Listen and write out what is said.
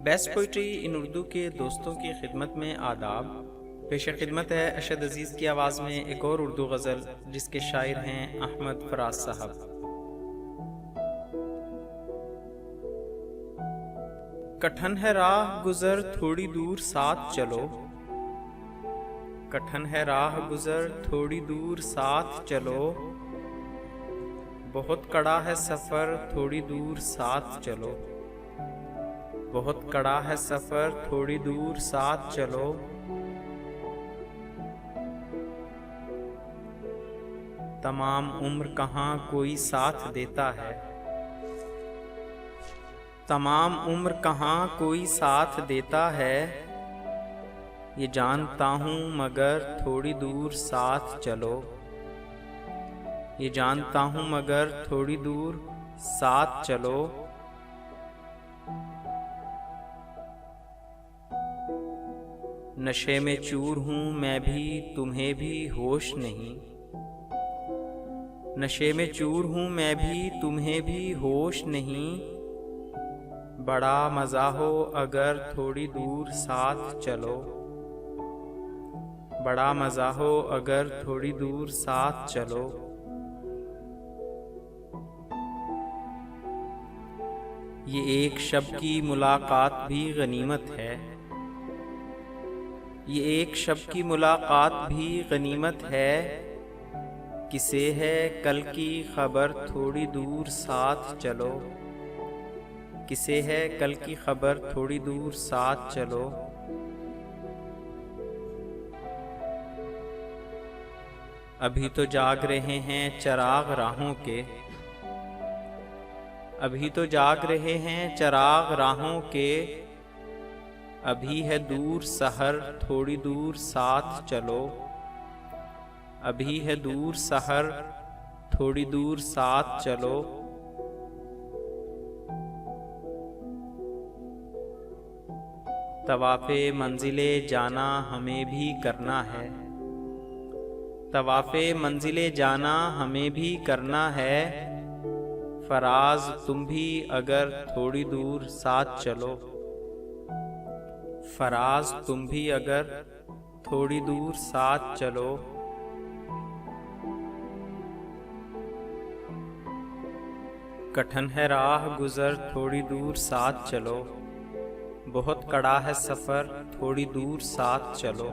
Best poetry इन उर्दू के दोस्तों की खिदमत में आदाब। पेश खिदमत है अशद अजीज़ की आवाज़ में एक और उर्दू गज़ल जिसके शायर हैं अहमद फराज साहब। कठिन है राह गुज़र थोड़ी दूर साथ चलो, कठिन है राह गुज़र थोड़ी दूर साथ चलो, बहुत कड़ा है सफ़र थोड़ी दूर साथ चलो, बहुत कड़ा है सफ़र थोड़ी दूर साथ चलो। तमाम उम्र कहाँ कोई साथ देता है, तमाम उम्र कहाँ कोई साथ देता है, ये जानता हूँ मगर थोड़ी दूर साथ चलो, ये जानता हूँ मगर थोड़ी दूर साथ चलो। नशे में चूर हूँ मैं भी तुम्हें भी होश नहीं, नशे में चूर हूँ मैं भी तुम्हें भी होश नहीं, बड़ा मज़ा हो अगर थोड़ी दूर साथ चलो, बड़ा मज़ा हो अगर थोड़ी दूर साथ चलो। ये एक शब की मुलाकात भी गनीमत है, ये एक शब की मुलाकात भी गनीमत है, किसे है कल की खबर थोड़ी दूर साथ चलो, किसे है कल की खबर थोड़ी दूर साथ चलो। अभी तो जाग रहे हैं चराग राहों के, अभी तो जाग रहे हैं चराग राहों के, अभी है दूर सहर थोड़ी दूर साथ चलो, अभी है दूर सहर थोड़ी दूर साथ चलो। तवाफ़े मंजिले जाना हमें भी करना है, तवाफ़े मंजिले जाना हमें भी करना है, फराज तुम भी अगर थोड़ी दूर साथ चलो, फराज तुम भी अगर थोड़ी दूर साथ चलो। कठिन है राह गुज़र थोड़ी दूर साथ चलो, बहुत कड़ा है सफ़र थोड़ी दूर साथ चलो।